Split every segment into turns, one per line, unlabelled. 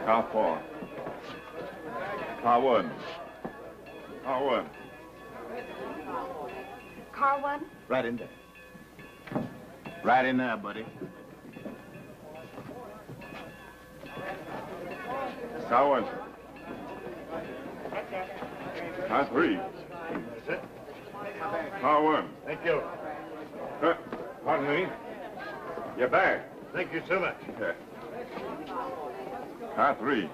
Car 4. Car 1. Car 1.
Car 1?
Right in there. Right in there, buddy. Car 1. Car 3.
That's it.
Car 1.
Thank you.
Pardon me. Your bag.
Thank you so much.
Yeah. Car 3.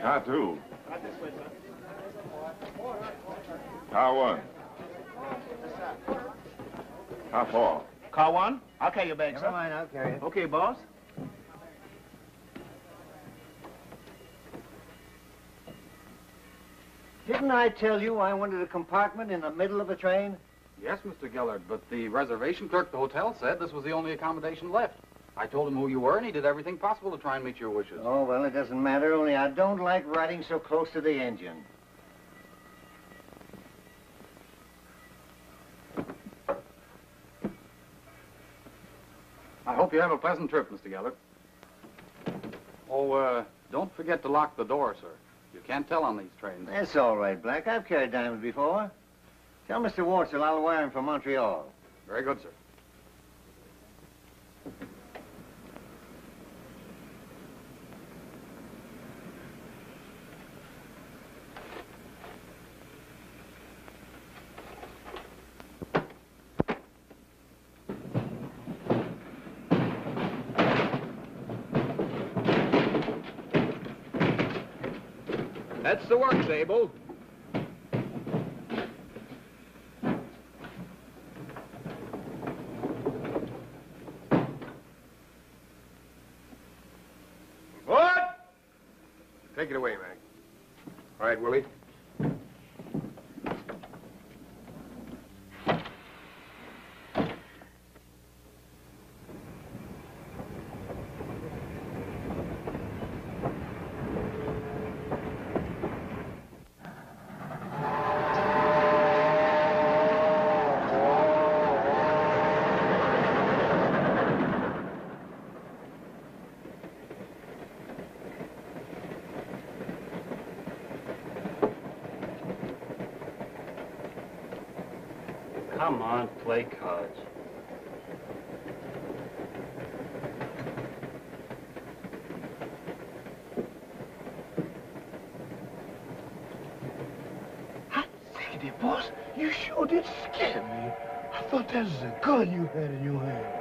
Car 2. Car 1. Car 4.
Car 1? I'll carry your bag,
Never
sir.
mind, I'll carry it.
Okay, boss.
Didn't I tell you I wanted a compartment in the middle of the train?
Yes, Mr. Gillard, but the reservation clerk at the hotel said this was the only accommodation left. I told him who you were, and he did everything possible to try and meet your wishes.
Oh, well, it doesn't matter, only I don't like riding so close to the engine.
I hope you have a pleasant trip, Mr. Gillard. Oh, don't forget to lock the door, sir. You can't tell on these trains.
That's all right, Black. I've carried diamonds before. Tell Mr. Wartzel I'll wire him from Montreal.
Very good, sir.
That's the work, Zabel.
What? Take it away, Mac. All right, Willie.
Come on, play cards.
I say there, boss, you sure did scare me. I thought that was a gun you had in your hand.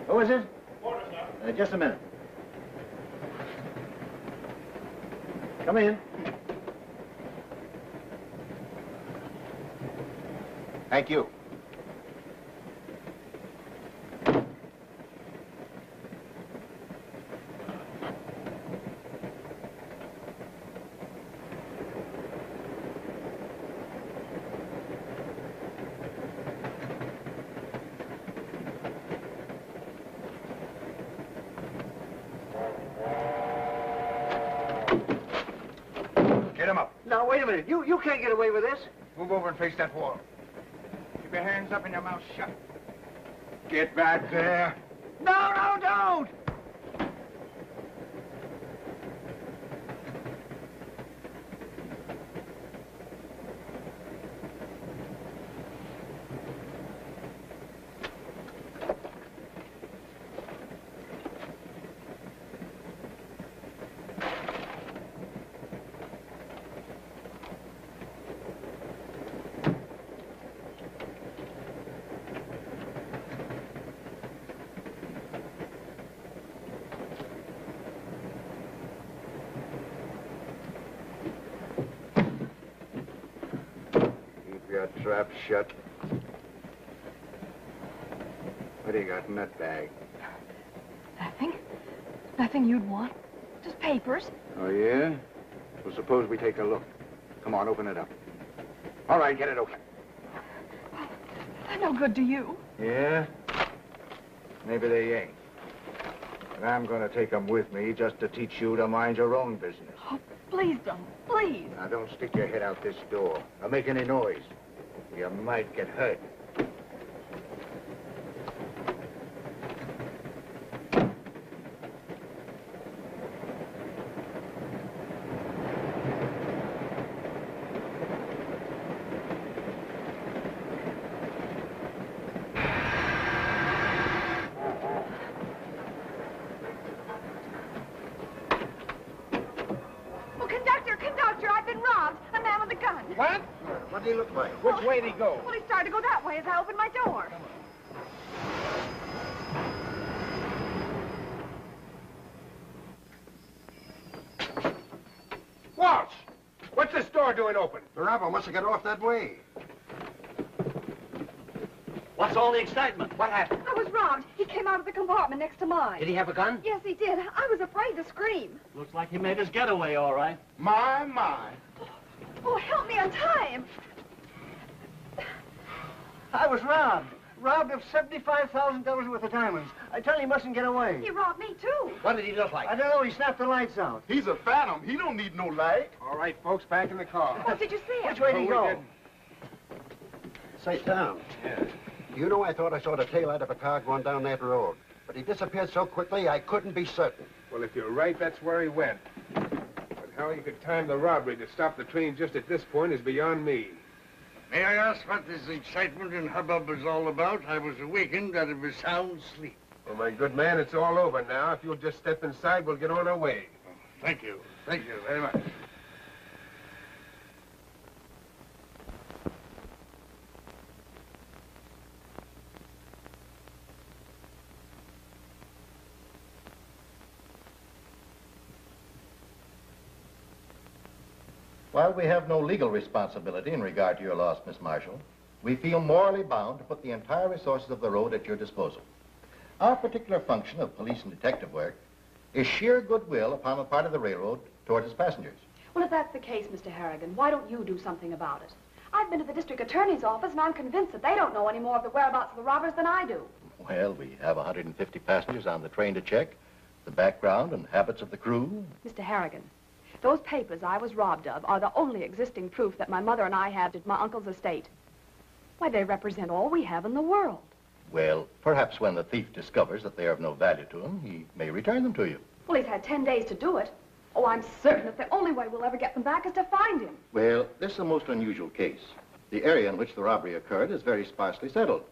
Who is it? Just a minute. Come in.
Thank you.
Get him up.
Now, wait a minute. You can't get away with this.
Move over and face that wall. Keep your hands up and your mouth shut.
Get back there.
No, don't!
trap shut. What do you got in that bag?
Nothing. Nothing you'd want. Just papers.
Oh, yeah? Well, suppose we take a look. Come on, open it up. All right, get it open.
They're no good to you.
Yeah? Maybe they ain't. But I'm going to take them with me just to teach you to mind your own business.
Oh, please don't. Please.
Now, don't stick your head out this door or make any noise. You might get hurt.
What?
What do you look like?
Which way did he go?
Well, he started to go that way as I opened my door.
Walsh! What's this door doing open?
The robber must have got off that way.
What's all the excitement? What happened?
I was robbed. He came out of the compartment next to mine.
Did he have a gun?
Yes, he did. I was afraid to scream.
Looks like he made his getaway, all right.
My.
Oh, help me untie him.
I was robbed. Robbed of $75,000 worth of diamonds. I tell you, he mustn't get away.
He robbed me, too.
What did he look like?
I don't know. He snapped the lights out.
He's a phantom. He don't need no light.
All right, folks, back in the car.
What did you see him?
Which way did he
we
go?
didn't.
Say, Tom.
Yeah.
You know I thought I saw the taillight of a car going down that road. But he disappeared so quickly, I couldn't be certain.
Well, if you're right, that's where he went. But how he could time the robbery to stop the train just at this point is beyond me.
May I ask what this excitement and hubbub is all about? I was awakened out of a sound sleep.
Well, my good man, it's all over now. If you'll just step inside, we'll get on our way.
Thank you. Thank you very much.
While we have no legal responsibility in regard to your loss, Miss Marshall, we feel morally bound to put the entire resources of the road at your disposal. Our particular function of police and detective work is sheer goodwill upon the part of the railroad toward its passengers.
Well, if that's the case, Mr. Harrigan, why don't you do something about it? I've been to the district attorney's office, and I'm convinced that they don't know any more of the whereabouts of the robbers than I do.
Well, we have 150 passengers on the train to check, the background and habits of the crew.
Mr. Harrigan, those papers I was robbed of are the only existing proof that my mother and I had at my uncle's estate. Why, they represent all we have in the world.
Well, perhaps when the thief discovers that they are of no value to him, he may return them to you.
Well, he's had 10 days to do it. Oh, I'm certain that the only way we'll ever get them back is to find him.
Well, this is a most unusual case. The area in which the robbery occurred is very sparsely settled.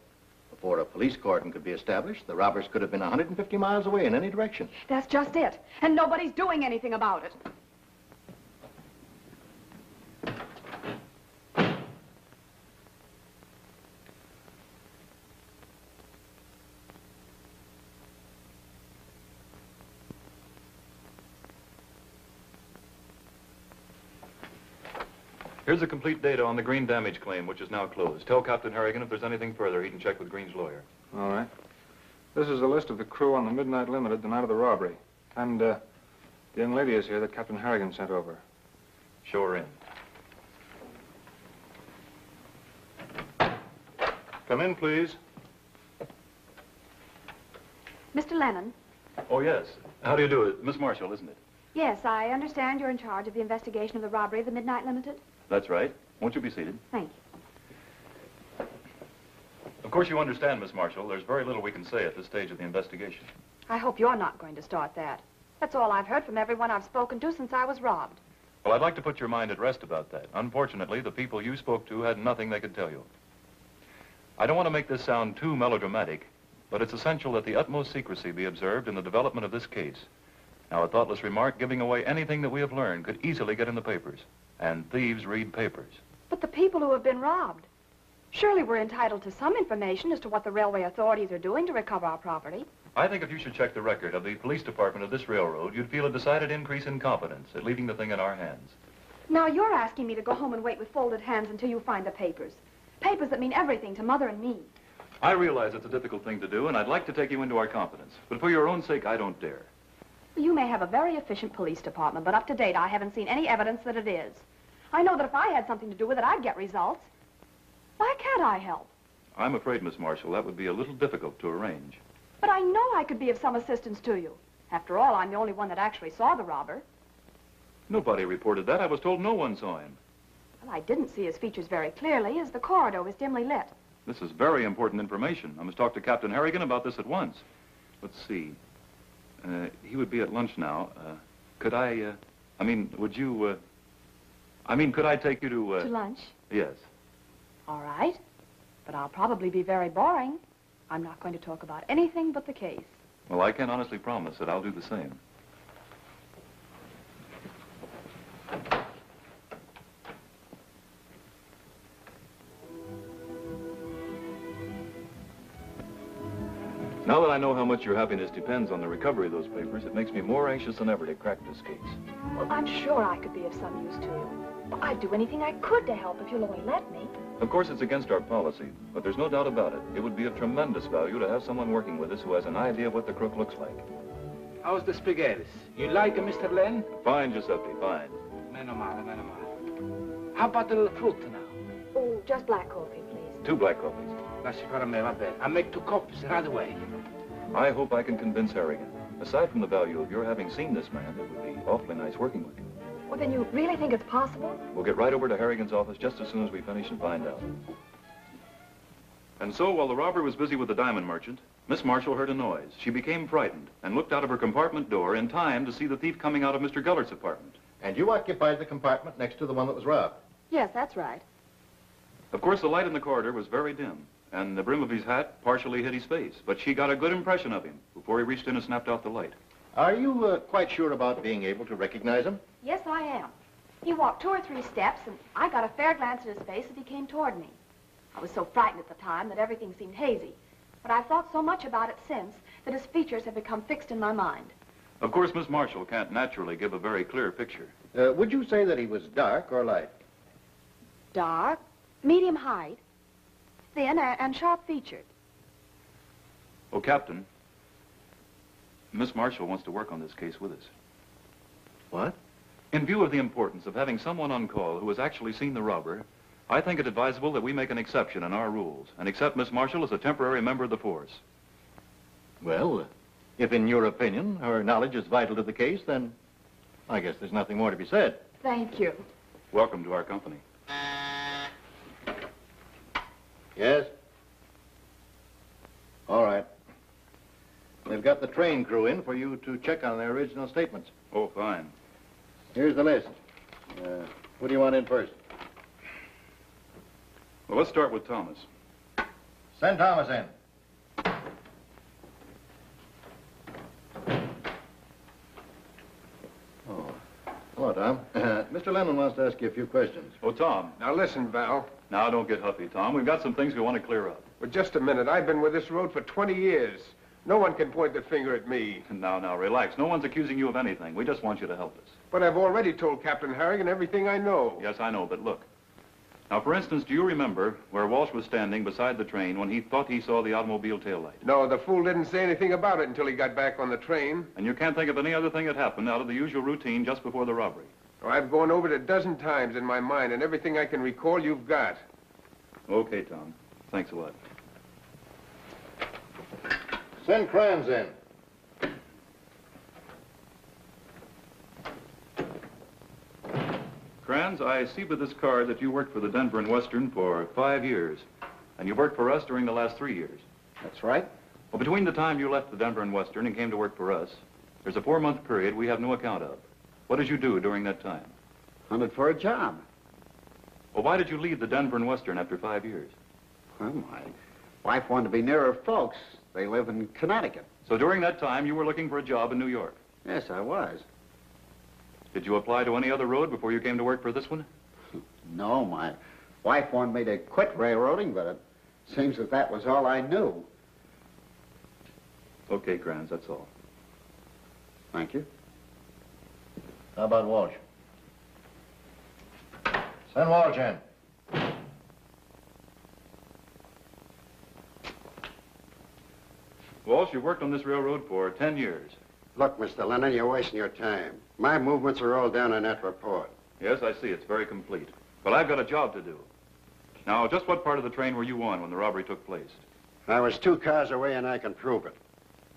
Before a police cordon could be established, the robbers could have been 150 miles away in any direction.
That's just it. And nobody's doing anything about it.
Here's the complete data on the Green damage claim, which is now closed. Tell Captain Harrigan if there's anything further, he can check with Green's lawyer.
All right. This is a list of the crew on the Midnight Limited the night of the robbery. And, the young lady is here that Captain Harrigan sent over.
Show her in. Come in, please.
Mr. Lennon.
Oh, yes. How do you do it? Miss Marshall, isn't it?
Yes, I understand you're in charge of the investigation of the robbery of the Midnight Limited.
That's right. Won't you be seated?
Thank you.
Of course, you understand, Miss Marshall, there's very little we can say at this stage of the investigation.
I hope you're not going to start that. That's all I've heard from everyone I've spoken to since I was robbed.
Well, I'd like to put your mind at rest about that. Unfortunately, the people you spoke to had nothing they could tell you. I don't want to make this sound too melodramatic, but it's essential that the utmost secrecy be observed in the development of this case. Now, a thoughtless remark giving away anything that we have learned could easily get in the papers. And thieves read papers.
But the people who have been robbed, surely we're entitled to some information as to what the railway authorities are doing to recover our property.
I think if you should check the record of the police department of this railroad, you'd feel a decided increase in confidence at leaving the thing in our hands.
Now, you're asking me to go home and wait with folded hands until you find the papers. Papers that mean everything to Mother and me.
I realize it's a difficult thing to do, and I'd like to take you into our confidence. But for your own sake, I don't dare.
You may have a very efficient police department, but up to date, I haven't seen any evidence that it is. I know that if I had something to do with it, I'd get results. Why can't I help?
I'm afraid, Miss Marshall, that would be a little difficult to arrange.
But I know I could be of some assistance to you. After all, I'm the only one that actually saw the robber.
Nobody reported that. I was told no one saw him.
Well, I didn't see his features very clearly, as the corridor was dimly lit.
This is very important information. I must talk to Captain Harrigan about this at once. Let's see. He would be at lunch now. Could I, would you, could I take you to...
To lunch?
Yes.
All right. But I'll probably be very boring. I'm not going to talk about anything but the case.
Well, I can honestly promise that I'll do the same. Now that I know how much your happiness depends on the recovery of those papers, it makes me more anxious than ever to crack this case.
Well, I'm sure I could be of some use to you. Well, I'd do anything I could to help if you'll only let me.
Of course, it's against our policy, but there's no doubt about it. It would be of tremendous value to have someone working with us who has an idea of what the crook looks like.
How's the spaghetti? You like it, Mr. Len?
Fine, Giuseppe, fine.
Meno male, meno male. How about a little fruit now?
Oh, just black coffee, please.
2 black coffees.
Lasci fare a me, va bene. I'll make 2 copies right away.
I hope I can convince Harrigan. Aside from the value of your having seen this man, it would be awfully nice working with you.
Well, then you really think it's possible?
We'll get right over to Harrigan's office just as soon as we finish and find out. And so, while the robber was busy with the diamond merchant, Miss Marshall heard a noise. She became frightened and looked out of her compartment door in time to see the thief coming out of Mr. Gullert's apartment.
And you occupied the compartment next to the one that was robbed?
Yes, that's right.
Of course, the light in the corridor was very dim, and the brim of his hat partially hid his face, but she got a good impression of him before he reached in and snapped out the light.
Are you quite sure about being able to recognize him?
Yes, I am. He walked 2 or 3 steps, and I got a fair glance at his face as he came toward me. I was so frightened at the time that everything seemed hazy, but I've thought so much about it since that his features have become fixed in my mind.
Of course, Miss Marshall can't naturally give a very clear picture.
Would you say that he was dark or light?
Dark, medium height, thin, and sharp-featured.
Oh, Captain, Miss Marshall wants to work on this case with us.
What?
In view of the importance of having someone on call who has actually seen the robber, I think it advisable that we make an exception in our rules and accept Miss Marshall as a temporary member of the force.
Well, if in your opinion her knowledge is vital to the case, then I guess there's nothing more to be said.
Thank you.
Welcome to our company.
Yes? All right. They've got the train crew in for you to check on their original statements.
Oh, fine.
Here's the list. Who do you want in first?
Well, let's start with Thomas.
Send Thomas in. Oh. Hello, Tom. Mr. Lennon wants to ask you a few questions.
Oh, Tom.
Now listen, Val.
Now, don't get huffy, Tom. We've got some things we want to clear up.
Well, just a minute. I've been with this road for 20 years. No one can point the finger at me.
Now, relax. No one's accusing you of anything. We just want you to help us.
But I've already told Captain Harrigan everything I know.
Yes, I know, but look. Now, for instance, do you remember where Walsh was standing beside the train when he thought he saw the automobile taillight?
No, the fool didn't say anything about it until he got back on the train.
And you can't think of any other thing that happened out of the usual routine just before the robbery?
Oh, I've gone over it a dozen times in my mind, and everything I can recall you've got.
Okay, Tom. Thanks a lot.
Send Kranz in.
Kranz, I see by this card that you worked for the Denver and Western for 5 years. And you worked for us during the last 3 years.
That's right.
Well, between the time you left the Denver and Western and came to work for us, there's a 4-month period we have no account of. What did you do during that time?
Hunted for a job.
Well, why did you leave the Denver and Western after 5 years?
Well, my wife wanted to be nearer folks. They live in Connecticut.
So during that time, you were looking for a job in New York?
Yes, I was.
Did you apply to any other road before you came to work for this one?
No, my wife wanted me to quit railroading, but it seems that was all I knew.
Okay, Kranz, that's all.
Thank you.
How about Walsh? Send Walsh in.
Walsh, you've worked on this railroad for 10 years.
Look, Mr. Lennon, you're wasting your time. My movements are all down in that report.
Yes, I see. It's very complete. But I've got a job to do. Now, just what part of the train were you on when the robbery took place?
I was 2 cars away, and I can prove it.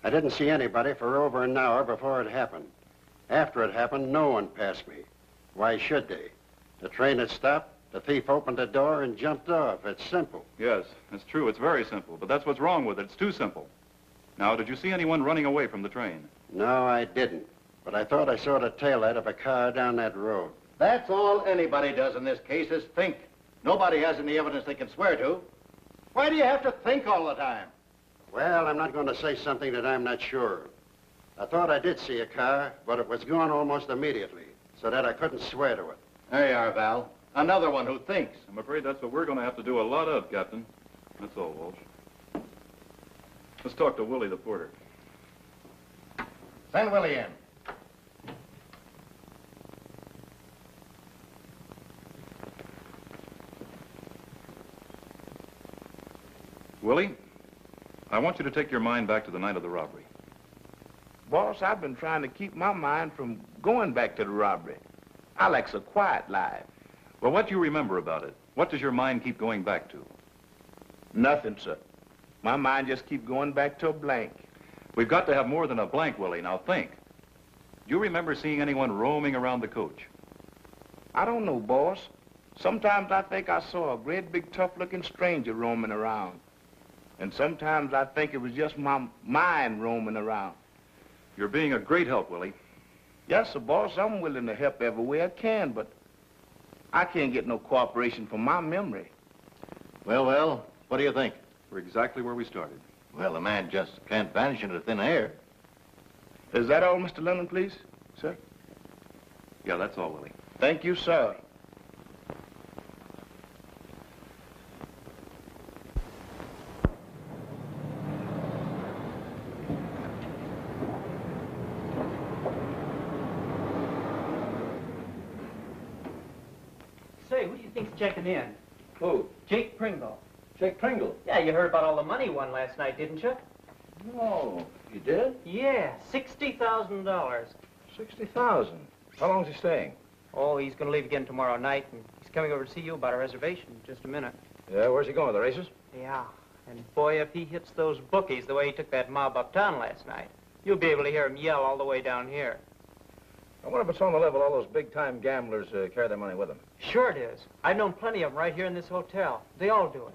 I didn't see anybody for over an hour before it happened. After it happened, no one passed me. Why should they? The train had stopped, the thief opened the door and jumped off. It's simple.
Yes, it's true. It's very simple. But that's what's wrong with it. It's too simple. Now, did you see anyone running away from the train?
No, I didn't. But I thought I saw the taillight of a car down that road.
That's all anybody does in this case is think. Nobody has any evidence they can swear to. Why do you have to think all the time?
Well, I'm not going to say something that I'm not sure of. I thought I did see a car, but it was gone almost immediately, so that I couldn't swear to it.
There you are, Val. Another one who thinks.
I'm afraid that's what we're going to have to do a lot of, Captain. That's all, Walsh. Let's talk to Willie, the porter.
Send Willie in.
Willie, I want you to take your mind back to the night of the robbery.
Boss, I've been trying to keep my mind from going back to the robbery. I like a quiet life.
Well, what do you remember about it? What does your mind keep going back to?
Nothing, sir. My mind just keep going back to a blank.
We've got to have more than a blank, Willie. Now think. Do you remember seeing anyone roaming around the coach?
I don't know, boss. Sometimes I think I saw a great big tough-looking stranger roaming around. And sometimes I think it was just my mind roaming around.
You're being a great help, Willie.
Yes, sir, boss. I'm willing to help every way I can, but I can't get no cooperation from my memory.
Well, what do you think?
We're exactly where we started.
Well, the man just can't vanish into thin air.
Is that all, Mr. Lennon, please, sir?
Yeah, that's all, Willie.
Thank you, sir.
Say, who do you think's checking in?
Who?
Jake Pringle.
Jake Pringle?
Yeah, you heard about all the money he won last night, didn't you?
No. You did?
Yeah, $60,000.
60,000. How long's he staying?
Oh, he's going to leave again tomorrow night, and he's coming over to see you about a reservation in just a minute.
Yeah, where's he going, the races?
Yeah, and boy, if he hits those bookies the way he took that mob uptown last night, you'll be able to hear him yell all the way down here.
I wonder if it's on the level all those big-time gamblers carry their money with them.
Sure it is. I've known plenty of them right here in this hotel. They all do it.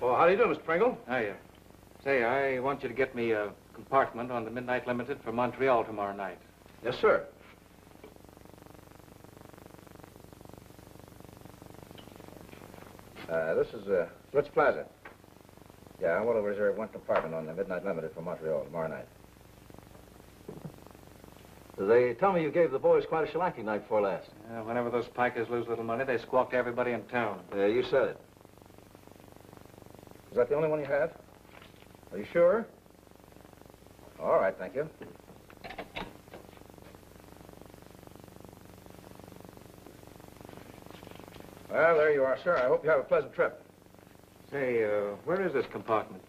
Well, how do you do, Mr. Pringle?
Hiya. Say, I want you to get me a compartment on the Midnight Limited for Montreal tomorrow night.
Yes, sir. This is Ritz Plaza. Yeah, I want to reserve one compartment on the Midnight Limited for Montreal tomorrow night. They tell me you gave the boys quite a shellacking night before last.
Yeah, whenever those pikers lose a little money, they squawk to everybody in town.
Yeah, you said it. Is that the only one you have? Are you sure? All right, thank you. Well, there you are, sir. I hope you have a pleasant trip.
Say, where is this compartment?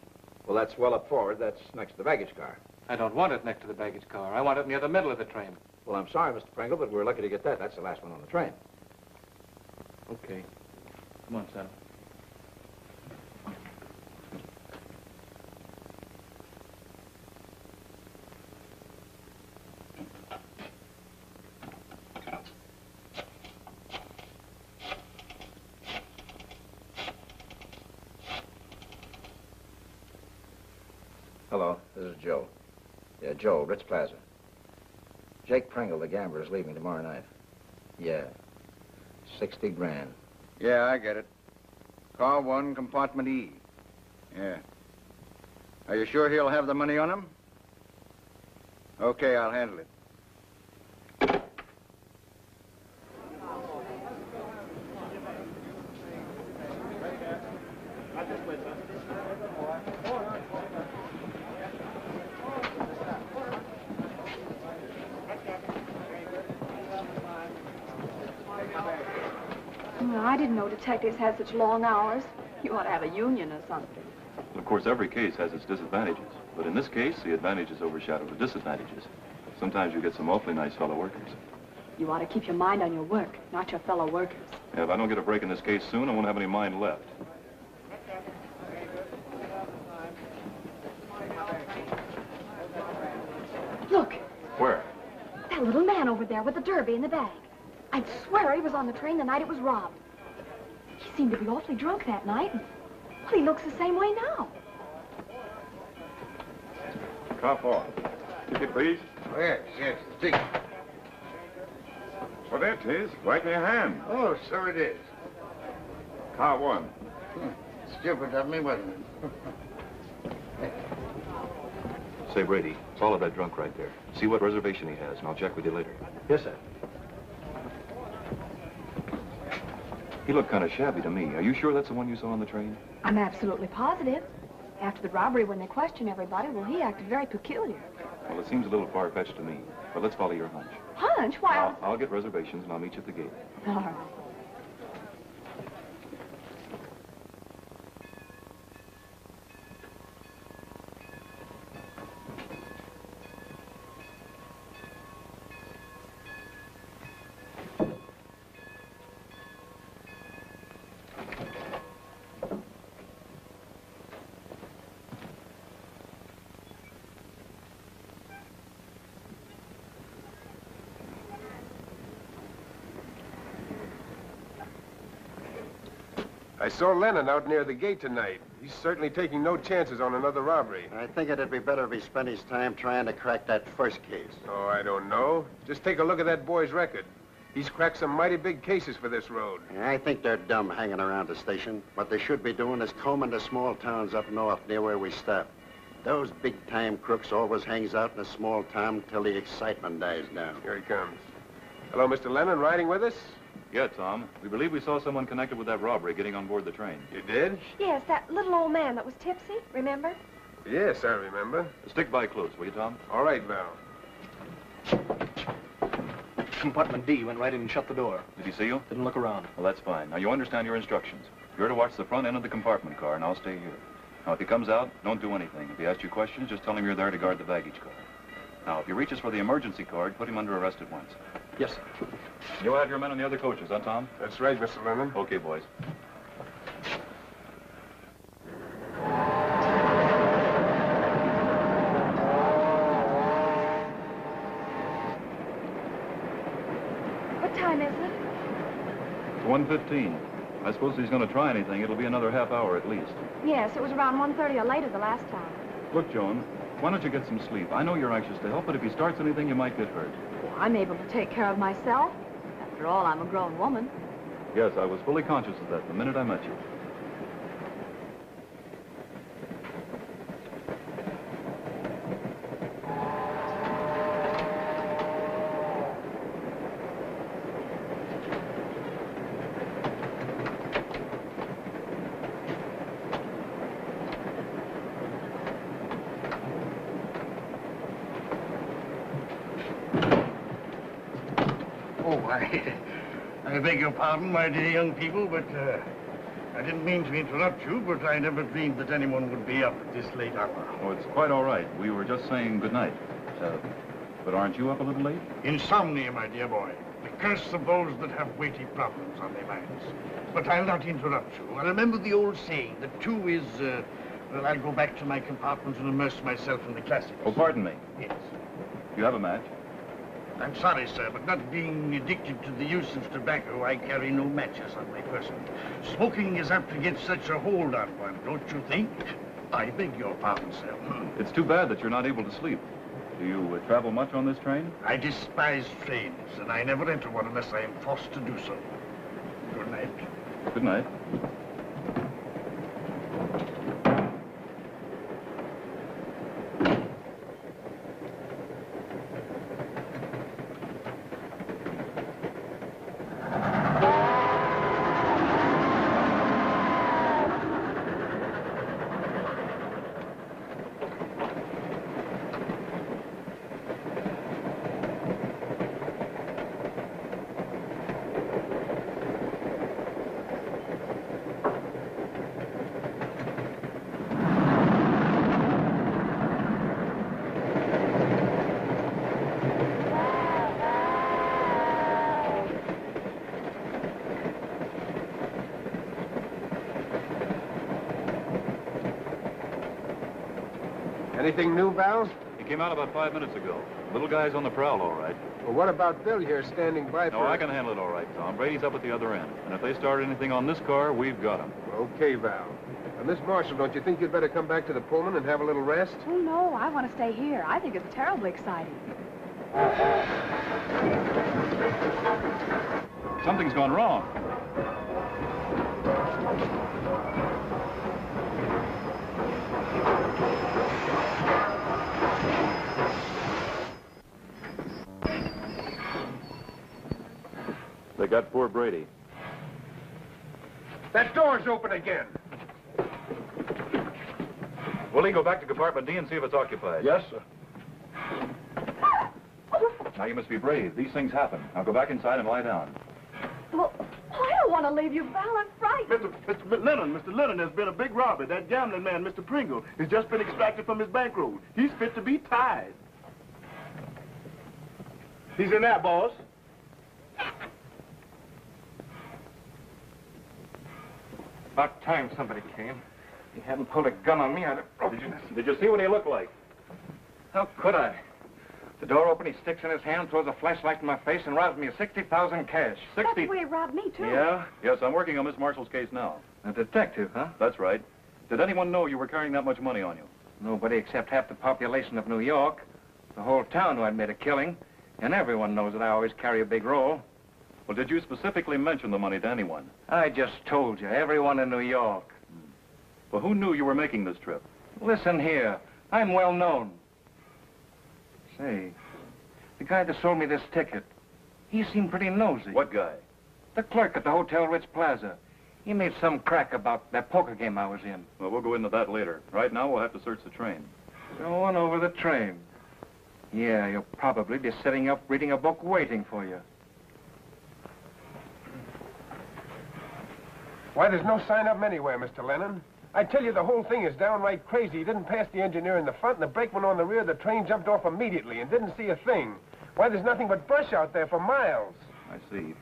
Well, that's well up forward. That's next to the baggage car.
I don't want it next to the baggage car. I want it near the middle of the train.
Well, I'm sorry, Mr. Pringle, but we're lucky to get that. That's the last one on the train.
Okay. Come on, son.
Hello, this is Joe. Yeah, Joe, Ritz Plaza. Jake Pringle, the gambler, is leaving tomorrow night. Yeah. 60 grand.
Yeah, I get it. Car 1, compartment E. Yeah. Are you sure he'll have the money on him? Okay, I'll handle it.
I didn't know detectives had such long hours. You ought to have a union or something.
Well, of course, every case has its disadvantages. But in this case, the advantages overshadow the disadvantages. Sometimes you get some awfully nice fellow workers.
You ought to keep your mind on your work, not your fellow workers.
Yeah, if I don't get a break in this case soon, I won't have any mind left.
Look,
Where?
that little man over there with the derby in the bag. I'd swear he was on the train the night it was robbed. He seemed to be awfully drunk that night. Well, he looks the same way now.
Car 4. Ticket, please.
Oh, yes, the ticket.
Well, there it is. Right in your hand.
Oh, so it is.
Car 1.
Stupid of me, wasn't it?
Say, Brady, follow that drunk right there. See what reservation he has, and I'll check with you later.
Yes, sir.
He looked kind of shabby to me. Are you sure that's the one you saw on the train?
I'm absolutely positive. After the robbery, when they questioned everybody, well, he acted very peculiar.
Well, it seems a little far-fetched to me. But let's follow your hunch.
Hunch? Why?
I'll get reservations, and I'll meet you at the gate.
All right.
I saw Lennon out near the gate tonight. He's certainly taking no chances on another robbery.
I think it'd be better if he spent his time trying to crack that first case.
Oh, I don't know. Just take a look at that boy's record. He's cracked some mighty big cases for this road.
I think they're dumb hanging around the station. What they should be doing is combing the small towns up north near where we stop. Those big-time crooks always hangs out in a small town till the excitement dies down.
Here he comes. Hello, Mr. Lennon, riding with us?
Yeah, Tom. We believe we saw someone connected with that robbery getting on board the train.
You did?
Yes, that little old man that was tipsy, remember?
Yes, I remember.
Stick by close, will you, Tom?
All right, Val.
Compartment D went right in and shut the door.
Did he see you?
Didn't look around.
Well, that's fine. Now, you understand your instructions. You're to watch the front end of the compartment car, and I'll stay here. Now, if he comes out, don't do anything. If he asks you questions, just tell him you're there to guard the baggage car. Now, if he reaches for the emergency card, put him under arrest at once.
Yes, sir.
You'll have your men on the other coaches, huh, Tom?
That's right, Mr. Lennon.
Okay, boys.
What time is it?
It's 1:15. I suppose if he's going to try anything, it'll be another half hour at least.
Yes, it was around 1:30 or later the last time.
Look, Joan, why don't you get some sleep? I know you're anxious to help, but if he starts anything, you might get hurt.
Well, I'm able to take care of myself. After all, I'm a grown woman.
Yes, I was fully conscious of that the minute I met you.
I beg your pardon, my dear young people, but I didn't mean to interrupt you, but I never dreamed that anyone would be up at this late hour.
Oh, it's quite all right. We were just saying good night. But aren't you up a little late?
Insomnia, my dear boy. The curse of those that have weighty problems on their minds. But I'll not interrupt you. I remember the old saying that two is, well, I'll go back to my compartment and immerse myself in the classics.
Oh, pardon me.
Yes.
You have a match?
I'm sorry, sir, but not being addicted to the use of tobacco, I carry no matches on my person. Smoking is apt to get such a hold on one, don't you think? I beg your pardon, sir.
It's too bad that you're not able to sleep. Do you travel much on this train?
I despise trains, and I never enter one unless I am forced to do so. Good night.
Good night.
Anything new, Val?
He came out about 5 minutes ago. Little guy's on the prowl, all right.
Well, what about Bill here standing by
No,
for...
I can handle it all right, Tom. Brady's up at the other end. And if they start anything on this car, we've got him.
Okay, Val. Miss Marshall, don't you think you'd better come back to the Pullman and have a little rest?
Oh, no, I want to stay here. I think it's terribly exciting.
Something's gone wrong. They got poor Brady.
That door's open again.
Willie, go back to compartment D and see if it's occupied.
Yes, sir.
Now, you must be brave. These things happen. Now, go back inside and lie down.
Well, I don't want to leave you, Val. I'm frightened.
Mr. Lennon, there's been a big robbery. That gambling man, Mr. Pringle, has just been extracted from his bankroll. He's fit to be tied. He's in there, boss.
About time somebody came. He hadn't pulled a gun on me, I'd have broken this.
Did you see what he looked like?
How could I? The door opened, he sticks in his hand, throws a flashlight in my face, and robs me of $60,000 cash.
That's the way he robbed me, too.
Yeah? Yes, I'm working on Miss Marshall's case now.
A detective, huh?
That's right. Did anyone know you were carrying that much money on you?
Nobody except half the population of New York. The whole town knew I'd made a killing. And everyone knows that I always carry a big roll.
Well, did you specifically mention the money to anyone?
I just told you, everyone in New York.
Well, who knew you were making this trip?
Listen here, I'm well known. Say, the guy that sold me this ticket, he seemed pretty nosy.
What guy?
The clerk at the Hotel Ritz Plaza. He made some crack about that poker game I was in.
Well, we'll go into that later. Right now, we'll have to search the train.
Go on over the train. Yeah, you'll probably be sitting up reading a book waiting for you.
Why, there's no sign of him anywhere, Mr. Lennon. I tell you, the whole thing is downright crazy. He didn't pass the engineer in the front, and the brakeman on the rear. The train jumped off immediately and didn't see a thing. Why, there's nothing but brush out there for miles.
I see.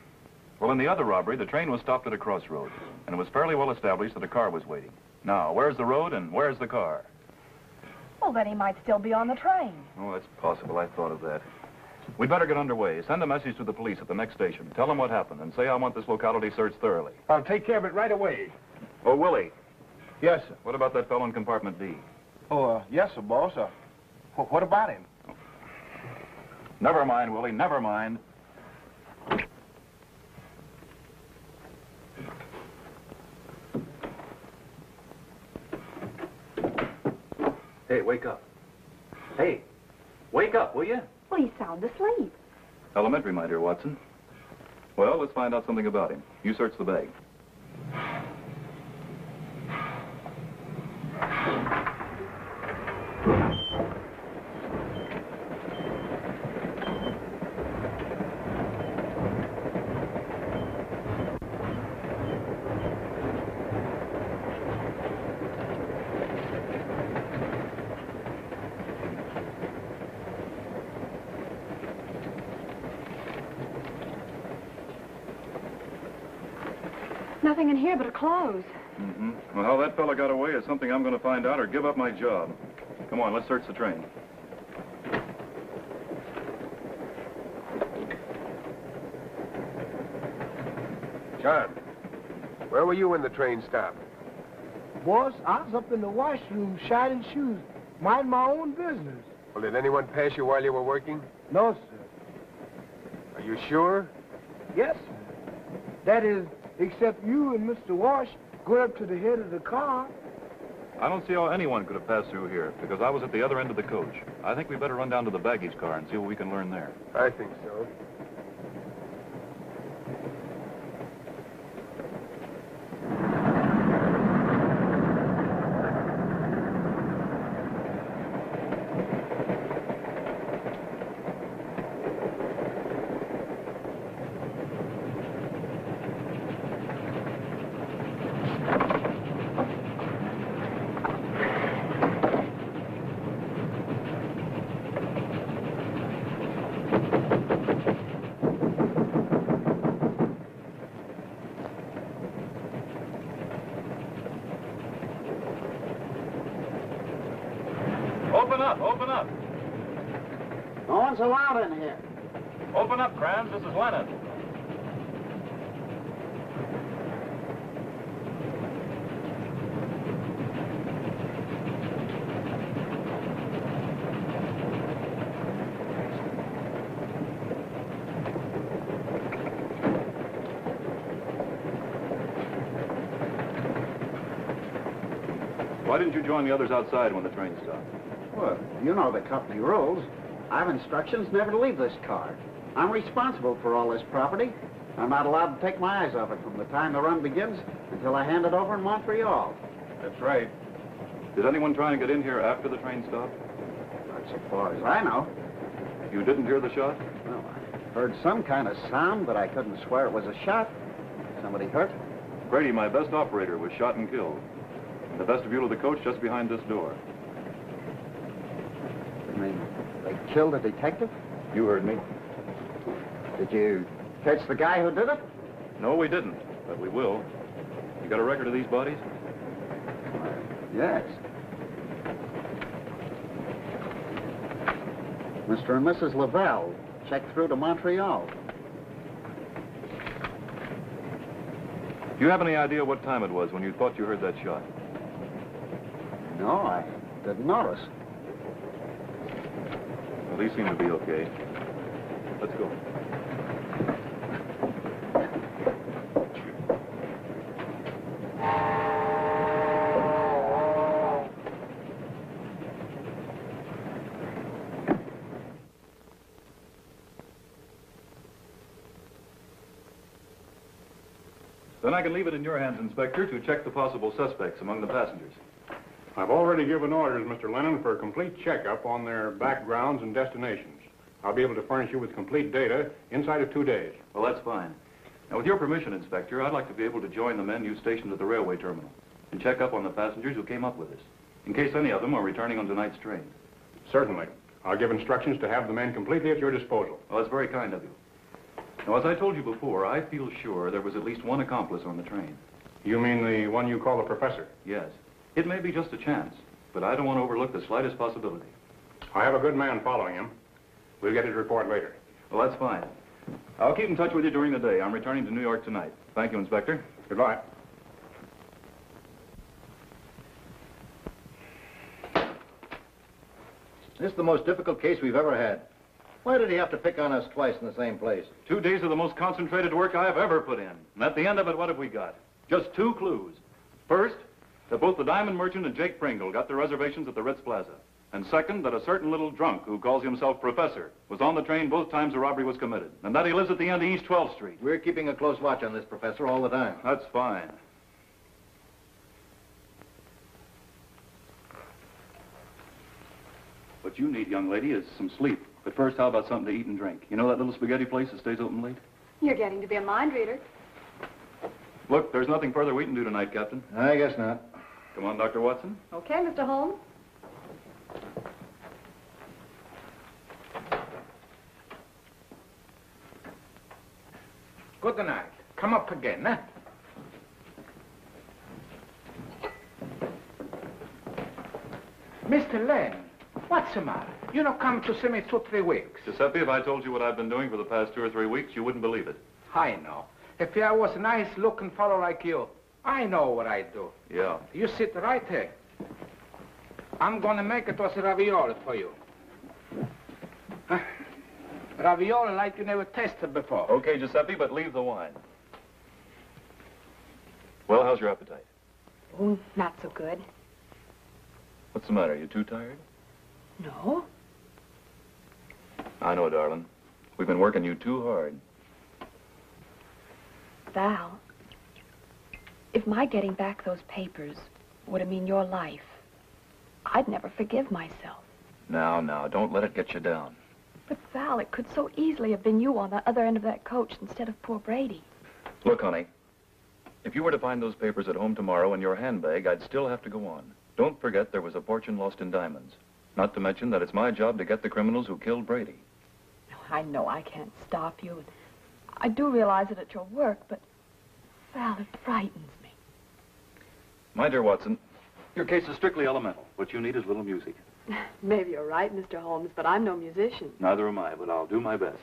Well, in the other robbery, the train was stopped at a crossroad, and it was fairly well established that a car was waiting. Now, where's the road and where's the car?
Well, then he might still be on the train.
Oh, that's possible. I thought of that. We'd better get underway. Send a message to the police at the next station. Tell them what happened and say I want this locality searched thoroughly.
I'll take care of it right away.
Oh, Willie.
Yes, sir.
What about that fellow in compartment D?
Oh, yes, sir, boss. What about him?
Never mind, Willie. Never mind. Hey, wake up. Hey, wake up, will you?
Well, he's sound asleep.
Elementary, my dear Watson. Well, let's find out something about him. You search the bag.
Nothing in here but a clothes.
Mm-hmm. Well, how that fella got away is something I'm going to find out or give up my job. Come on, let's search the train.
John, where were you when the train stopped?
Boss, I was up in the washroom shining shoes, minding my own business.
Well, did anyone pass you while you were working?
No, sir.
Are you sure?
Yes, sir. That is, except you and Mr. Wash going up to the head of the car.
I don't see how anyone could have passed through here, because I was at the other end of the coach. I think we better run down to the baggage car and see what we can learn there.
I think so.
Open up, open up.
No one's allowed in here.
Open up, Kranz. This is Lennon. Why didn't you join the others outside when the train stopped?
Well, you know the company rules. I've instructions never to leave this car. I'm responsible for all this property. I'm not allowed to take my eyes off it from the time the run begins until I hand it over in Montreal.
That's right. Did anyone try and get in here after the train stopped?
Not so far as I know.
You didn't hear the shot?
Well, I heard some kind of sound, but I couldn't swear it was a shot. Somebody hurt?
Brady, my best operator, was shot and killed. In the vestibule of the coach just behind this door.
You mean they killed a detective?
You heard me.
Did you catch the guy who did it?
No, we didn't, but we will. You got a record of these bodies?
Yes. Mr. and Mrs. Lavelle checked through to Montreal.
Do you have any idea what time it was when you thought you heard that shot?
No, I didn't notice.
Well, these seem to be okay. Let's go. Then I can leave it in your hands, Inspector, to check the possible suspects among the passengers.
I've already given orders, Mr. Lennon, for a complete checkup on their backgrounds and destinations. I'll be able to furnish you with complete data inside of 2 days.
Well, that's fine. Now, with your permission, Inspector, I'd like to be able to join the men you stationed at the railway terminal and check up on the passengers who came up with us, in case any of them are returning on tonight's train.
Certainly. I'll give instructions to have the men completely at your disposal.
Well, that's very kind of you. Now, as I told you before, I feel sure there was at least one accomplice on the train.
You mean the one you call the professor?
Yes. It may be just a chance, but I don't want to overlook the slightest possibility.
I have a good man following him. We'll get his report later.
Well, that's fine. I'll keep in touch with you during the day. I'm returning to New York tonight. Thank you, Inspector.
Goodbye.
This is the most difficult case we've ever had. Why did he have to pick on us twice in the same place?
2 days of the most concentrated work I have ever put in. And at the end of it, what have we got? Just 2 clues. First, that both the diamond merchant and Jake Pringle got their reservations at the Ritz Plaza. And second, that a certain little drunk who calls himself Professor was on the train both times the robbery was committed. And that he lives at the end of East 12th Street.
We're keeping a close watch on this, Professor, all the time.
That's fine. What you need, young lady, is some sleep. But first, how about something to eat and drink? You know that little spaghetti place that stays open late?
You're getting to be a mind reader.
Look, there's nothing further we can do tonight, Captain.
I guess not.
Come on, Dr. Watson.
Okay, Mr. Holmes.
Good night. Come up again, eh? Mr. Len, what's the matter? You not come to see me 2 or 3 weeks.
Giuseppe, if I told you what I've been doing for the past 2 or 3 weeks, you wouldn't believe it.
I know. If I was a nice-looking fellow like you, I know what I do.
Yeah.
You sit right here. I'm gonna make it was ravioli for you. Ravioli like you never tasted before.
Okay, Giuseppe, but leave the wine. Well, how's your appetite?
Oh, not so good.
What's the matter? You too tired?
No.
I know, darling. We've been working you too hard.
Val, if my getting back those papers would have mean your life, I'd never forgive myself.
Now, don't let it get you down.
But Val, it could so easily have been you on the other end of that coach instead of poor Brady.
Look, honey, if you were to find those papers at home tomorrow in your handbag, I'd still have to go on. Don't forget there was a fortune lost in diamonds. Not to mention that it's my job to get the criminals who killed Brady.
I know I can't stop you. I do realize it at your work, but Val, it frightens me.
My dear Watson, your case is strictly elemental. What you need is a little music.
Maybe you're right, Mr. Holmes, but I'm no musician.
Neither am I, but I'll do my best.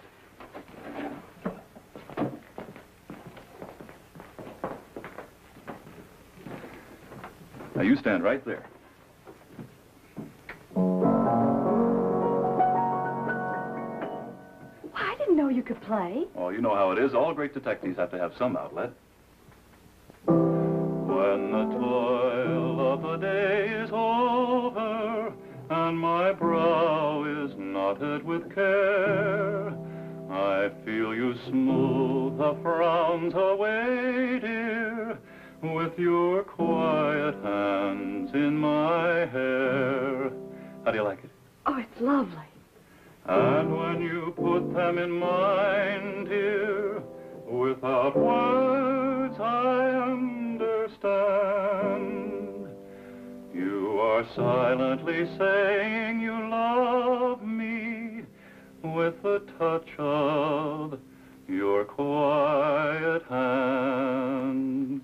Now, you stand right there.
I didn't know you could play.
Oh, you know how it is. All great detectives have to have some outlet. When the toil of the day is over and my brow is knotted with care, I feel you smooth the frowns away, dear, with your quiet hands in my hair. How do you like it?
Oh, it's lovely.
And when you put them in mine, dear, without words I understand. You are silently saying you love me with the touch of your quiet hands.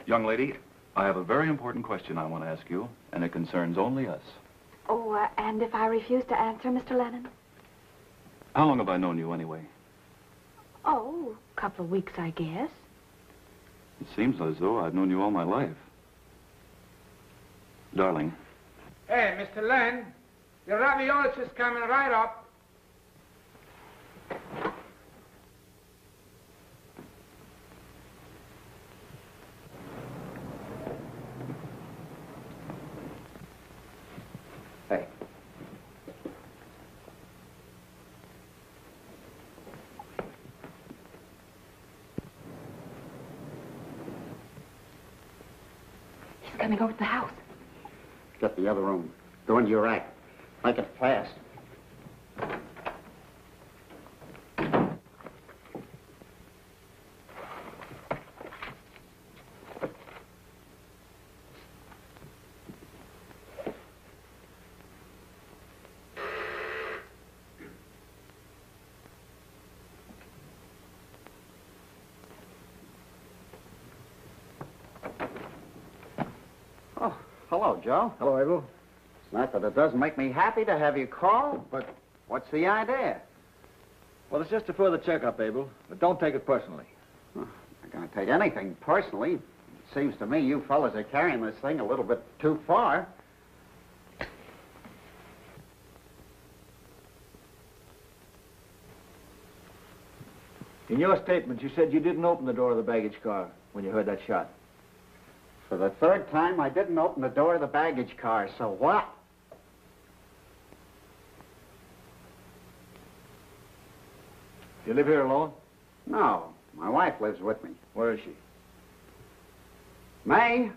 Young lady, I have a very important question I want to ask you, and it concerns only us.
Oh, and if I refuse to answer, Mr. Lennon?
How long have I known you anyway?
Oh, a couple of weeks, I guess.
It seems as though I've known you all my life. Darling.
Hey, Mr. Len, your raviolis is coming right up.
Hey.
He's coming over to the house.
Get the other room. Go into your rack. Make it fast. Oh, hello, Joe.
Hello, Abel.
It's not that it doesn't make me happy to have you call, but what's the idea?
Well, it's just a further checkup, Abel, but don't take it personally.
I'm not going to take anything personally. It seems to me you fellas are carrying this thing a little bit too far.
In your statement, you said you didn't open the door of the baggage car when you heard that shot.
For the third time, I didn't open the door of the baggage car, so what?
You live here alone?
No, my wife lives with me.
Where is she?
May?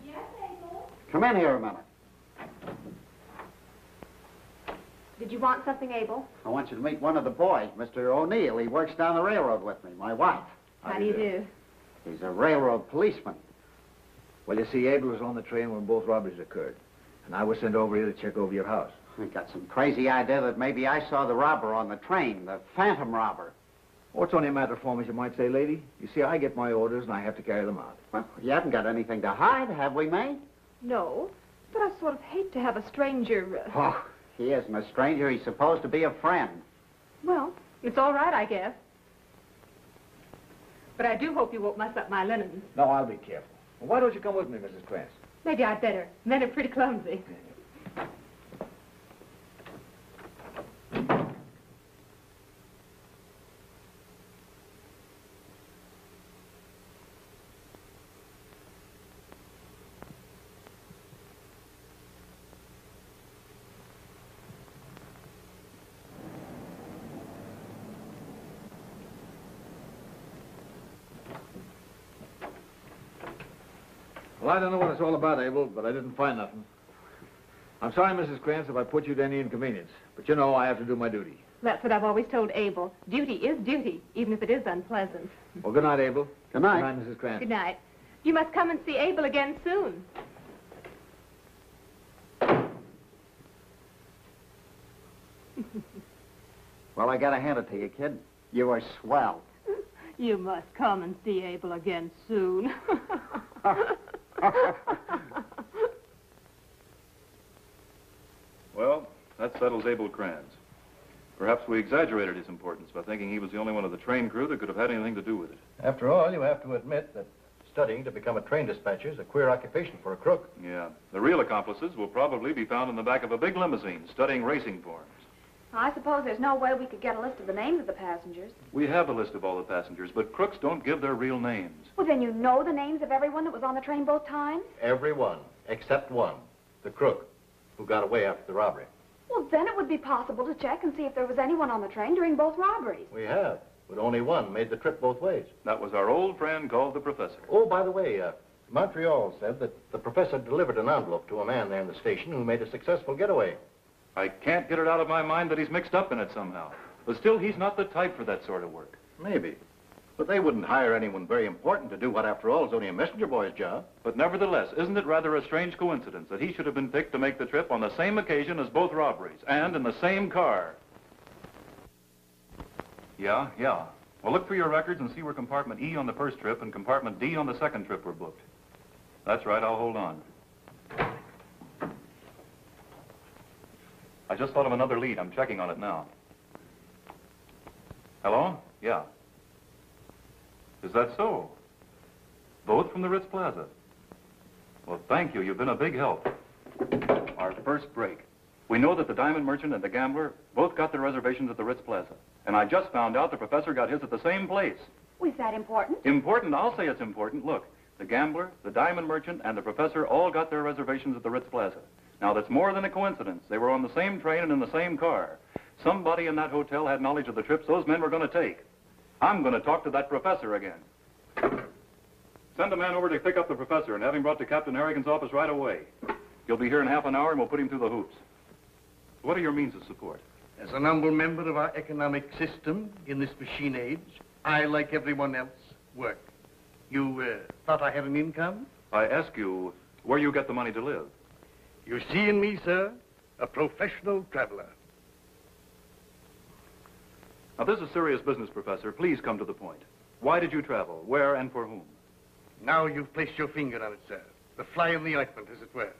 Yes, Abel?
Come in here a minute.
Did you want something, Abel?
I want you to meet one of the boys, Mr. O'Neill. He works down the railroad with me, my wife.
How do you do?
He's a railroad policeman.
Well, you see, Abel was on the train when both robberies occurred, and I was sent over here to check over your house.
I got some crazy idea that maybe I saw the robber on the train, the phantom robber.
Oh, it's only a matter of form, as you might say, lady. You see, I get my orders, and I have to carry them out.
Well, you haven't got anything to hide, have we, May?
No, but I sort of hate to have a stranger...
Oh, he isn't a stranger. He's supposed to be a friend.
Well, it's all right, I guess. But I do hope you won't mess up my linens.
No, I'll be careful. Well, why don't you come with me, Mrs. Krantz?
Maybe I'd better. Men are pretty clumsy.
Well, I don't know what it's all about, Abel, but I didn't find nothing. I'm sorry, Mrs. Krantz, if I put you to any inconvenience. But you know I have to do my duty.
That's what I've always told Abel. Duty is duty, even if it is unpleasant.
Well, good night, Abel.
Good night.
Good night, Mrs. Krantz.
Good night. You must come and see Abel again soon.
Well, I gotta hand it to you, kid. You are swell.
You must come and see Abel again soon.
Well, that settles Abel Kranz. Perhaps we exaggerated his importance by thinking he was the only one of the train crew that could have had anything to do with it.
After all, you have to admit that studying to become a train dispatcher is a queer occupation for a crook.
Yeah. The real accomplices will probably be found in the back of a big limousine studying racing forms.
I suppose there's no way we could get a list of the names of the passengers.
We have a list of all the passengers, but crooks don't give their real names.
Well, then you know the names of everyone that was on the train both times?
Everyone, except one, the crook, who got away after the robbery.
Well, then it would be possible to check and see if there was anyone on the train during both robberies.
We have, but only one made the trip both ways.
That was our old friend called the Professor.
Oh, by the way, Montreal said that the Professor delivered an envelope to a man there in the station who made a successful getaway.
I can't get it out of my mind that he's mixed up in it somehow. But still, he's not the type for that sort of work.
Maybe. But they wouldn't hire anyone very important to do what, after all, is only a messenger boy's job.
But nevertheless, isn't it rather a strange coincidence that he should have been picked to make the trip on the same occasion as both robberies, and in the same car? Yeah. Well, look through your records and see where compartment E on the first trip and compartment D on the second trip were booked. That's right, I'll hold on. I just thought of another lead. I'm checking on it now. Hello? Yeah. Is that so? Both from the Ritz Plaza? Well, thank you. You've been a big help. Our first break. We know that the diamond merchant and the gambler both got their reservations at the Ritz Plaza. And I just found out the Professor got his at the same place.
Was that important?
Important? I'll say it's important. Look, the gambler, the diamond merchant, and the Professor all got their reservations at the Ritz Plaza. Now, that's more than a coincidence. They were on the same train and in the same car. Somebody in that hotel had knowledge of the trips those men were going to take. I'm going to talk to that Professor again. Send a man over to pick up the Professor and have him brought to Captain Harrigan's office right away. He'll be here in half an hour and we'll put him through the hoops. What are your means of support?
As an humble member of our economic system in this machine age, I, like everyone else, work. You thought I had an income?
I ask you where you get the money to live.
You see in me, sir, a professional traveler.
Now, this is serious business, Professor. Please come to the point. Why did you travel? Where and for whom?
Now you've placed your finger on it, sir. The fly in the ointment, as it were.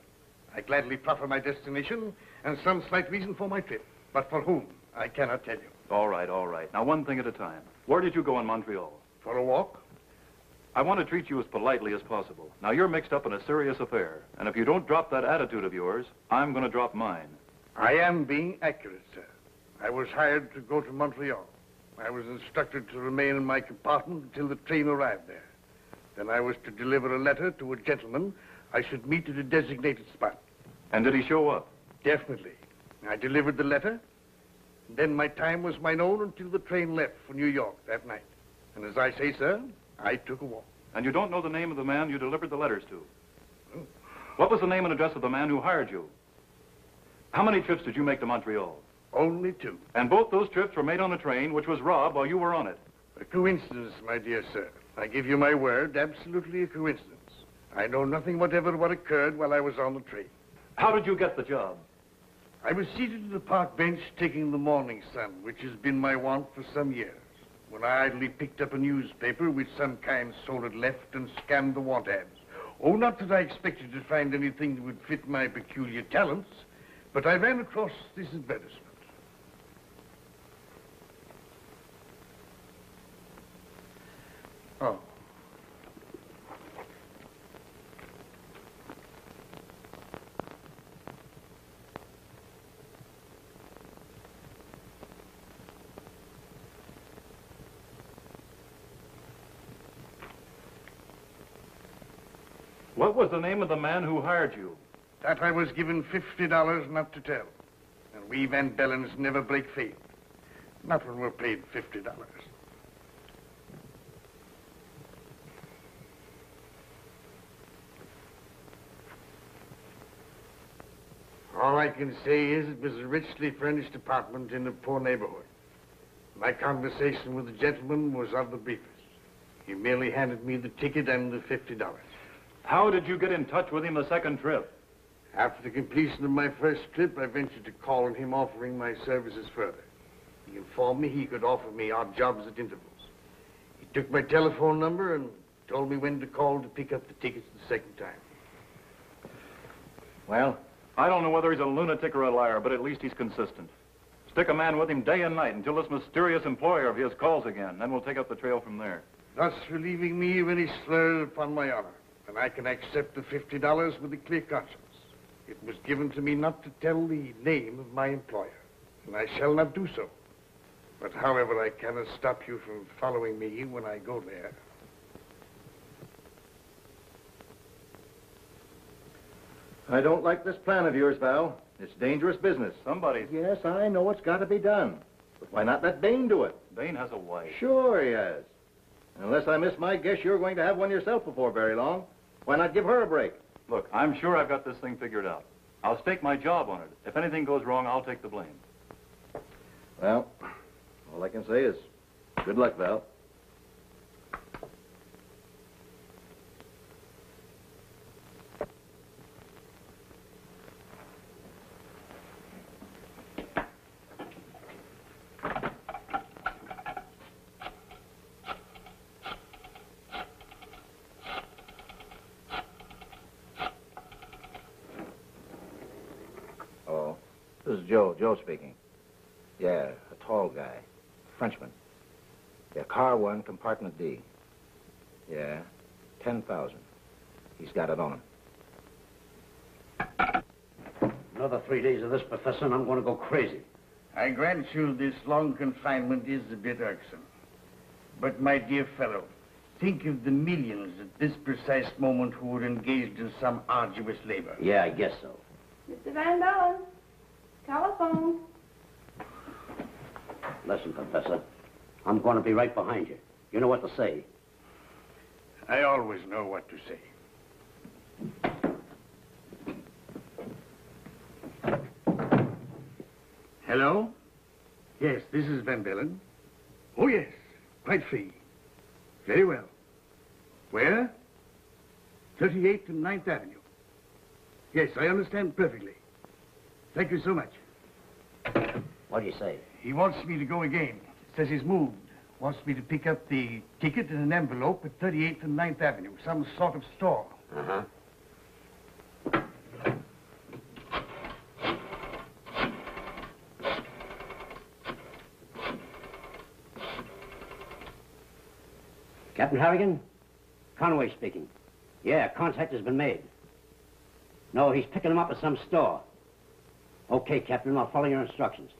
I gladly proffer my destination and some slight reason for my trip. But for whom, I cannot tell you.
All right. Now, one thing at a time. Where did you go in Montreal?
For a walk.
I want to treat you as politely as possible. Now, you're mixed up in a serious affair. And if you don't drop that attitude of yours, I'm going to drop mine.
I am being accurate, sir. I was hired to go to Montreal. I was instructed to remain in my compartment until the train arrived there. Then I was to deliver a letter to a gentleman I should meet at a designated spot.
And did he show up?
Definitely. I delivered the letter. Then my time was mine own until the train left for New York that night. And as I say, sir, I took a walk.
And you don't know the name of the man you delivered the letters to? What was the name and address of the man who hired you? How many trips did you make to Montreal?
Only 2.
And both those trips were made on a train which was robbed while you were on it?
A coincidence, my dear sir. I give you my word, absolutely a coincidence. I know nothing whatever what occurred while I was on the train.
How did you get the job?
I was seated at the park bench taking the morning sun, which has been my wont for some years, when I idly picked up a newspaper which some kind soul had left and scanned the want ads. Oh, not that I expected to find anything that would fit my peculiar talents, but I ran across this advertisement. Oh.
What was the name of the man who hired you?
That I was given $50 not to tell. And we Van Bellens never break faith. Not when we're paid $50. All I can say is it was a richly furnished apartment in a poor neighborhood. My conversation with the gentleman was of the briefest. He merely handed me the ticket and the $50.
How did you get in touch with him the second trip?
After the completion of my first trip, I ventured to call on him offering my services further. He informed me he could offer me odd jobs at intervals. He took my telephone number and told me when to call to pick up the tickets the second time.
Well?
I don't know whether he's a lunatic or a liar, but at least he's consistent. Stick a man with him day and night until this mysterious employer of his calls again. Then we'll take up the trail from there.
Thus relieving me of any slur upon my honor. And I can accept the $50 with a clear conscience. It was given to me not to tell the name of my employer. And I shall not do so. But however, I cannot stop you from following me when I go there.
I don't like this plan of yours, Val. It's dangerous business.
Somebody.
Yes, I know it's got to be done. But why not let Bain do it?
Bain has a wife.
Sure he has. Unless I miss my guess, you're going to have one yourself before very long. Why not give her a break?
Look, I'm sure I've got this thing figured out. I'll stake my job on it. If anything goes wrong, I'll take the blame.
Well, all I can say is good luck, Val. Oh, this is Joe. Joe speaking. Yeah, a tall guy. Frenchman. Yeah, car 1, compartment D. Yeah, 10,000. He's got it on him.
Another 3 days of this, Professor, and I'm going to go crazy.
I grant you this long confinement is a bit irksome. But, my dear fellow, think of the millions at this precise moment who are engaged in some arduous labor.
Yeah, I guess so.
Mr. Van Bellen, telephone.
Listen, Professor, I'm going to be right behind you. You know what to say.
I always know what to say. Hello? Yes, this is Van Bellen. Oh, yes, quite free. Very well. Where? 38th and 9th Avenue. Yes, I understand perfectly. Thank you so much.
What do you say?
He wants me to go again. Says he's moved. Wants me to pick up the ticket in an envelope at 38th and 9th Avenue, some sort of store.
Uh-huh. Captain Harrigan? Conway speaking. Yeah, contact has been made. No, he's picking him up at some store. Okay, Captain, I'll follow your instructions.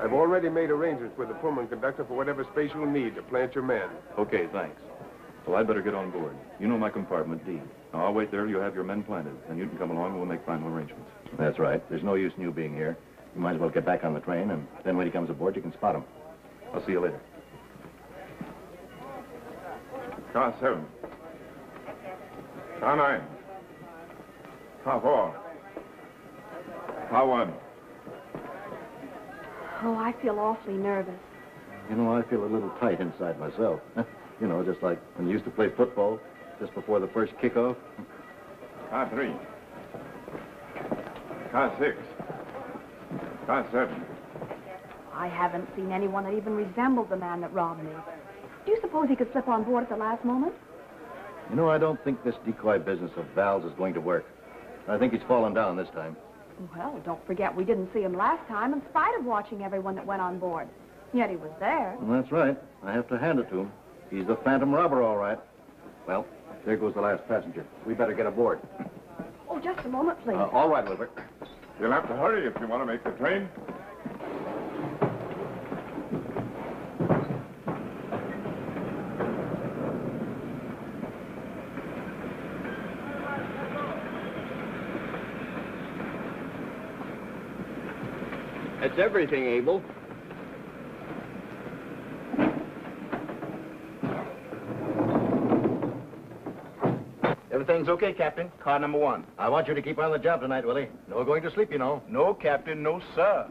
I've already made arrangements with the Pullman conductor for whatever space you'll need to plant your men.
Okay, thanks. Well, I'd better get on board. You know my compartment, D. Now, I'll wait there till you have your men planted. Then you can come along and we'll make final arrangements.
That's right. There's no use in you being here. You might as well get back on the train, and then when he comes aboard, you can spot him.
I'll see you later.
Car 7. Car 9. Car 4. Car 1.
Oh, I feel awfully nervous.
You know, I feel a little tight inside myself. You know, just like when you used to play football just before the first kickoff.
Car 3. Car 6. Car 7.
I haven't seen anyone that even resembled the man that robbed me. Do you suppose he could slip on board at the last moment?
You know, I don't think this decoy business of Val's is going to work. I think he's fallen down this time.
Well, don't forget we didn't see him last time in spite of watching everyone that went on board. Yet he was there.
Well, that's right. I have to hand it to him. He's the phantom robber, all right. Well, there goes the last passenger. We better get aboard.
Oh, just a moment, please.
All right, Wilbert.
You'll have to hurry if you want to make the train.
That's everything, Abel. Everything's okay, Captain. Car number 1.
I want you to keep on the job tonight, Willie. No going to sleep, you know.
No, Captain, no, sir.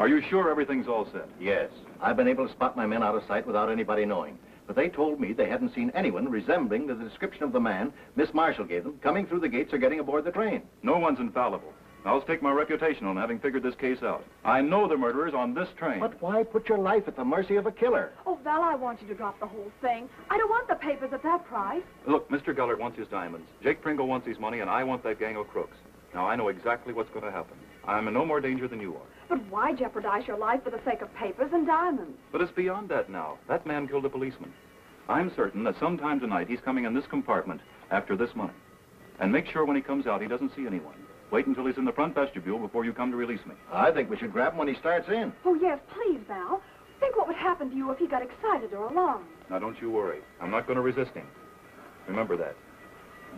Are you sure everything's all set?
Yes. I've been able to spot my men out of sight without anybody knowing. But they told me they hadn't seen anyone resembling the description of the man Miss Marshall gave them coming through the gates or getting aboard the train.
No one's infallible. I'll stake my reputation on having figured this case out. I know the murderer's on this train.
But why put your life at the mercy of a killer?
Oh, Val, I want you to drop the whole thing. I don't want the papers at that price.
Look, Mr. Gellert wants his diamonds. Jake Pringle wants his money, and I want that gang of crooks. Now, I know exactly what's going to happen. I'm in no more danger than you are.
But why jeopardize your life for the sake of papers and diamonds?
But it's beyond that now. That man killed a policeman. I'm certain that sometime tonight he's coming in this compartment after this money. And make sure when he comes out he doesn't see anyone. Wait until he's in the front vestibule before you come to release me.
I think we should grab him when he starts in.
Oh, yes, please, Val. Think what would happen to you if he got excited or alarmed.
Now, don't you worry. I'm not going to resist him. Remember that.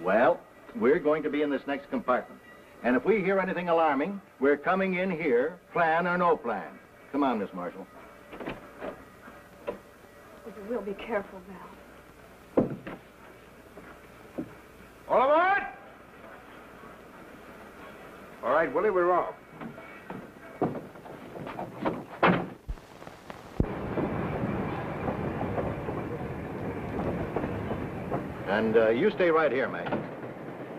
Well, we're going to be in this next compartment. And if we hear anything alarming, we're coming in here, plan or no plan. Come on, Miss Marshall.
Oh, you will be careful, Val.
All aboard! All right, Willie, we're off.
And you stay right here, Mac.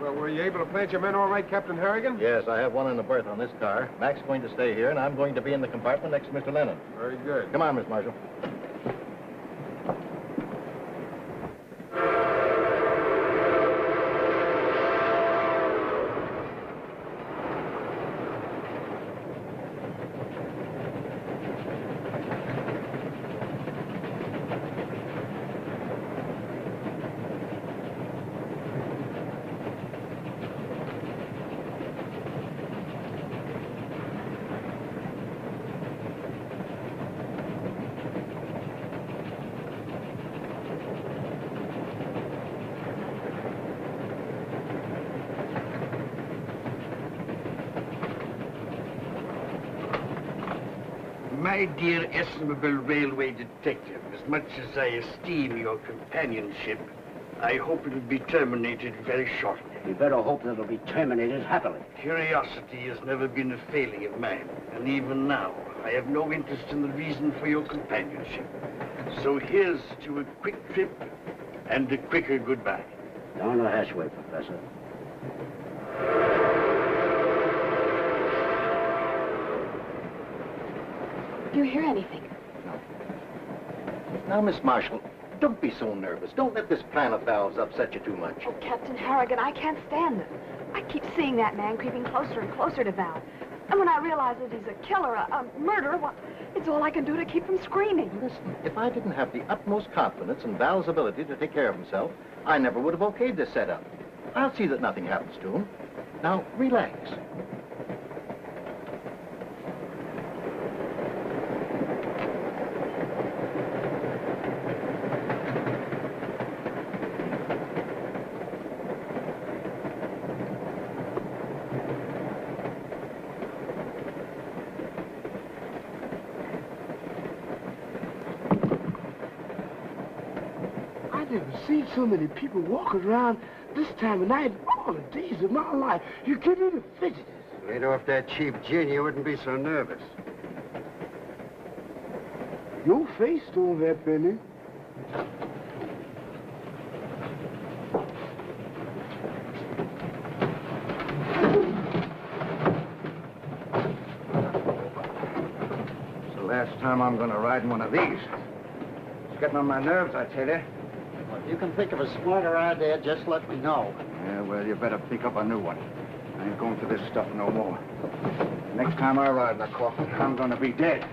Well, were you able to plant your men all right, Captain Harrigan?
Yes, I have one in the berth on this car. Mac's going to stay here, and I'm going to be in the compartment next to Mr. Lennon.
Very good.
Come on, Miss Marshall.
My dear estimable railway detective, as much as I esteem your companionship, I hope it will be terminated very shortly.
You better hope that it'll be terminated happily.
Curiosity has never been a failing of mine, and even now, I have no interest in the reason for your companionship. So here's to a quick trip and a quicker goodbye.
Down the hatchway, Professor.
Do you hear anything?
Now, Miss Marshall, don't be so nervous. Don't let this plan of Val's upset you too much.
Oh, Captain Harrigan, I can't stand this. I keep seeing that man creeping closer and closer to Val. And when I realize that he's a killer, a murderer, well, it's all I can do to keep from screaming.
Listen, if I didn't have the utmost confidence in Val's ability to take care of himself, I never would have okayed this setup. I'll see that nothing happens to him. Now, relax.
I never seen so many people walking around this time of night in all the days of my life. You give me the fidgets.
You know, if that cheap gin, you wouldn't be so nervous.
Your face told that, Penny.
It's the last time I'm going to ride in one of these. It's getting on my nerves, I tell you.
Well, if you can think of a smarter idea, just let me know.
Yeah, well, you better think up a new one. I ain't going for this stuff no more. Next time I ride in a coffin, I'm going to be dead.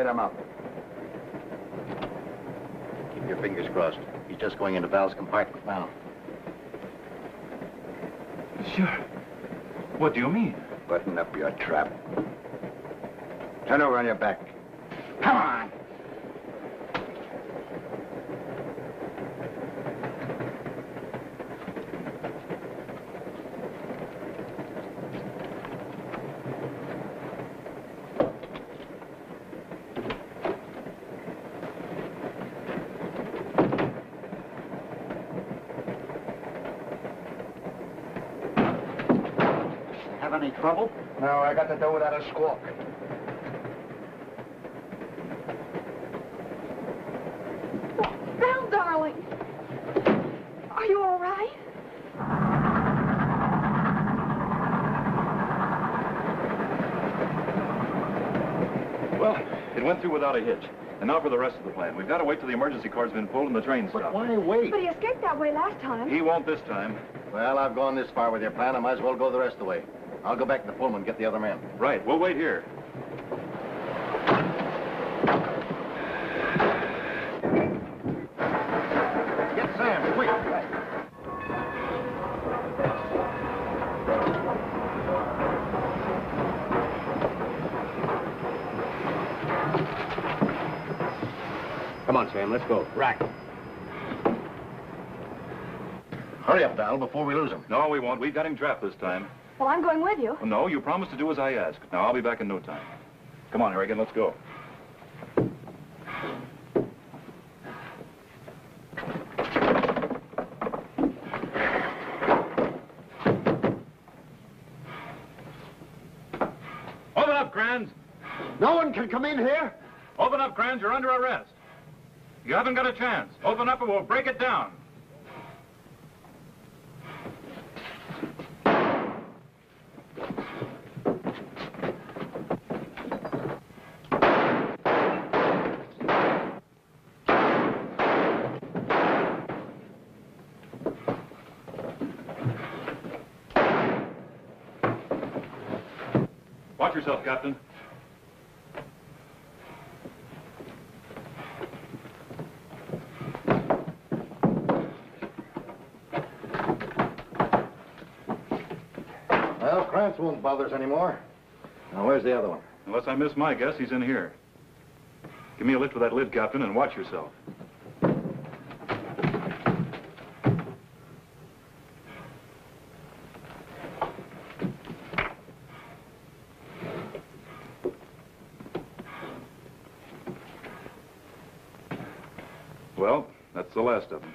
him out. Keep your fingers crossed. He's just going into Val's compartment now.
Monsieur, what do you mean?
Button up your trap. Turn over on your back. Come on! Have any trouble?
No, I got the door without a squawk.
Val, darling. Are you all right?
Well, it went through without a hitch. And now for the rest of the plan. We've got to wait till the emergency cord's been pulled and the train stopped.
But why wait?
But he escaped that way last time.
He won't this time.
Well, I've gone this far with your plan. I might as well go the rest of the way. I'll go back to the Pullman and get the other man.
Right. We'll wait here.
Get Sam, quick.
Come on, Sam, let's go. Right.
Hurry up, Val, before we lose him.
No, we won't. We've got him trapped this time.
Well, I'm going with you.
No, you promised to do as I asked. Now, I'll be back in no time. Come on, Harrigan, let's go. Open up, Kranz.
No one can come in here.
Open up, Kranz. You're under arrest. You haven't got a chance. Open up and we'll break it down. Watch yourself, Captain.
Well, Krantz won't bother us anymore. Now, where's the other one?
Unless I miss my guess, he's in here. Give me a lift with that lid, Captain, and watch yourself. Well, that's the last of them.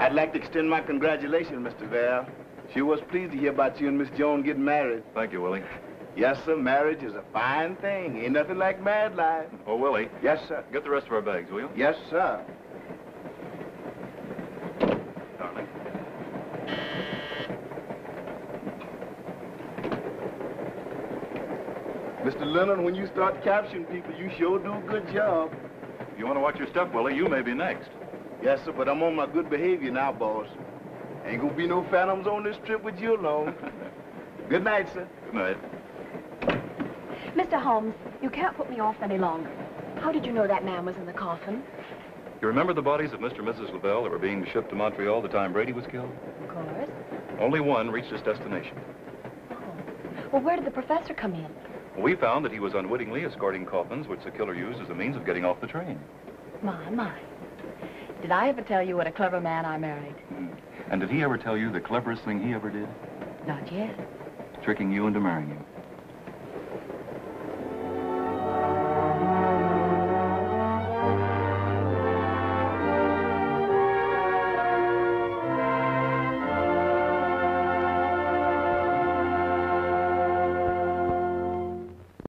I'd like to extend my congratulations, Mr. Val. Sure was pleased to hear about you and Miss Jones getting married.
Thank you, Willie.
Yes, sir, marriage is a fine thing. Ain't nothing like married life.
Oh, Willie.
Yes, sir.
Get the rest of our bags, will you?
Yes, sir.
Darling.
Mr. Lennon, when you start capturing people, you sure do a good job.
If you want to watch your step, Willie, you may be next.
Yes, sir, but I'm on my good behavior now, boss. Ain't gonna be no phantoms on this trip with you alone. Good night, sir.
Good night.
Mr. Holmes, you can't put me off any longer. How did you know that man was in the coffin?
You remember the bodies of Mr. and Mrs. Lavelle that were being shipped to Montreal the time Brady was killed?
Of course.
Only one reached its destination.
Well, where did the professor come in?
We found that he was unwittingly escorting coffins, which the killer used as a means of getting off the train.
My. Did I ever tell you what a clever man I married?
And did he ever tell you the cleverest thing he ever did?
Not yet.
Tricking you into marrying him.